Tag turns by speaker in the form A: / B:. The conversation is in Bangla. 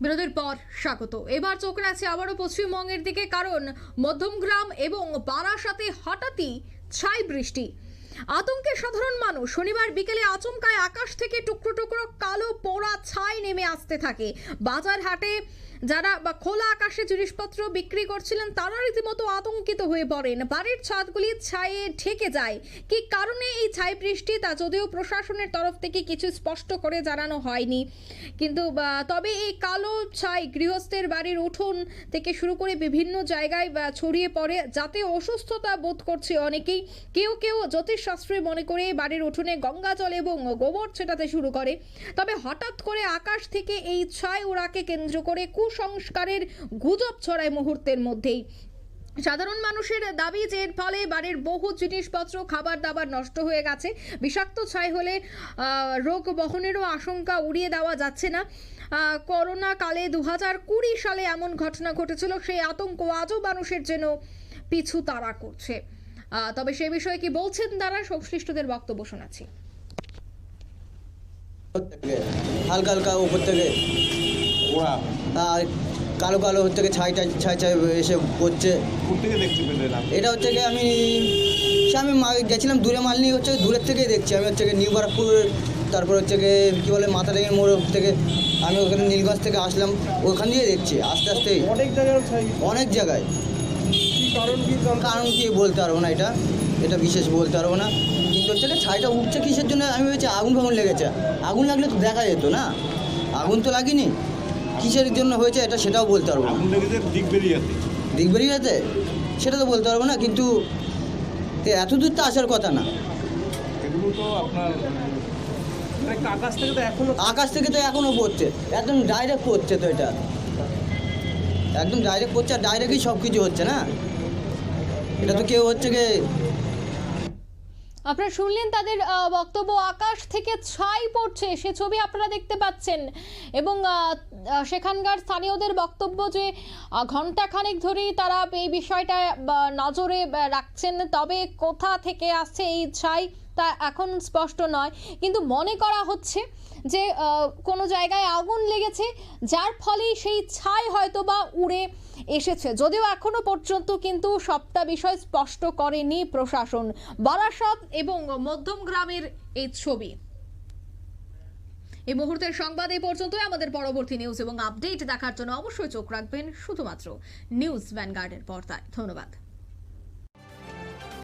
A: বিরতির পর স্বাগত। এবার চোখ রাখছে আবারও পশ্চিমবঙ্গের দিকে, কারণ মধ্যমগ্রাম এবং বারাসাতে হঠাৎই ছাই বৃষ্টি। আতঙ্কে সাধারণ মানুষ। শনিবার বিকেলে আচমকায় আকাশ থেকে টুকরো টুকরো কালো পোড়া ছাই নেমে আসতে থাকে। বাজার হাটে যারা খোলা আকাশে জিনিসপত্র বিক্রি করছিলেন তারা রীতিমতো আতঙ্কিত হয়ে পড়েন। বাড়ির ছাদগুলি ছায়ে ঢেকে যায়। কি কারণে এই ছাই বৃষ্টি তা যদিও প্রশাসনের তরফ থেকে কিছু স্পষ্ট করে জানানো হয়নি, কিন্তু তবে এই কালো ছাই গৃহস্থের বাড়ির উঠোন থেকে শুরু করে বিভিন্ন জায়গায় ছড়িয়ে পড়ে, যাতে অসুস্থতা বোধ করছে অনেকেই। কেউ কেউ জ্যোতিষশাস্ত্রী মনে করে বাড়ির উঠোনে গঙ্গা জল এবং গোবর ছেটাতে শুরু করে। তবে হঠাৎ করে আকাশ থেকে এই ছাই ওড়াকে কেন্দ্র করে কুসংস্কারের গুজব ছড়ায় মুহূর্তের মধ্যেই। সাধারণ মানুষের দাবি যে এর ফলে বাড়ির বহু জিনিসপত্র, খাবার দাবার নষ্ট হয়ে গেছে। বিষাক্ত ছাই হলে রোগ বহনেরও আশঙ্কা উড়িয়ে দেওয়া যাচ্ছে না। করোনা কালে 2020 সালে এমন ঘটনা ঘটেছিল, সেই আতঙ্ক আজও মানুষের যেন পিছু তাড়া করছে। তবে সে বিষয়ে কি বলছেন তারা, সংশ্লিষ্টদের বক্তব্য শোনাচ্ছি।
B: হালকা হালকা উপর থেকে ওরা কালো কালো থেকে ছাই ছাই এসে পড়ছে। এটা হচ্ছে কি আমি গেছিলাম দূরে মাল নিয়ে, হচ্ছে দূরের থেকেই দেখছি। আমি হচ্ছে নিউ বারাকপুর, তারপর হচ্ছে কি বলে মাথাডাঙ্গির মোড় থেকে আমি ওখানে নীলগঞ্জ থেকে আসলাম, ওখান দিয়ে দেখছি আস্তে আস্তে অনেক জায়গায়। কারণ কি বলতে পারবো না, এটা বিশেষ বলতে পারবো না, কিন্তু হচ্ছে ছাইটা উঠছে কিসের জন্য আমি ভেবেছি আগুন ফাগুন লেগেছে। আগুন লাগলে তো দেখা যেত না, আগুন তো লাগেনি, কিসের জন্য হয়েছে এটা সেটাও বলতে পারবো না। দিক বেরিয়ে যেতে সেটা তো বলতে পারবো না, কিন্তু এত দূর তো আসার কথা না।
C: এগুলো তো আপনার
B: আকাশ থেকে তো এখনো পড়ছে, একদম ডাইরেক্ট পড়ছে, তো এটা একদম ডাইরেক্ট পড়ছে, আর ডাইরেক্টই সব কিছু হচ্ছে না। এটা তো কেউ হচ্ছে কি,
A: আপনারা শুনলেন তাদের বক্তব্য। আকাশ থেকে ছাই পড়ছে সে ছবি আপনারা দেখতে পাচ্ছেন, এবং সেখানকার স্থানীয়দের বক্তব্য যে ঘণ্টাখানেক ধরেই তারা এই বিষয়টা নজরে রাখছেন। তবে কোথা থেকে আসছে এই ছাই তা এখন স্পষ্ট নয়, কিন্তু মনে করা হচ্ছে যে কোনো জায়গায় আগুন লেগেছে, যার ফলেই সেই ছাই হয়তো বা উড়ে এসেছে। যদিও এখনো পর্যন্ত কিন্তু সবটা বিষয় স্পষ্ট করেনি প্রশাসন। বারাসাত এবং মধ্যমগ্রামের এই ছবি। এই মুহূর্তের সংবাদ এই পর্যন্তই। আমাদের পরবর্তী নিউজ এবং আপডেট দেখার জন্য অবশ্যই চোখ রাখবেন শুধুমাত্র নিউজ ভ্যানগার্ডের পর্দায়। ধন্যবাদ।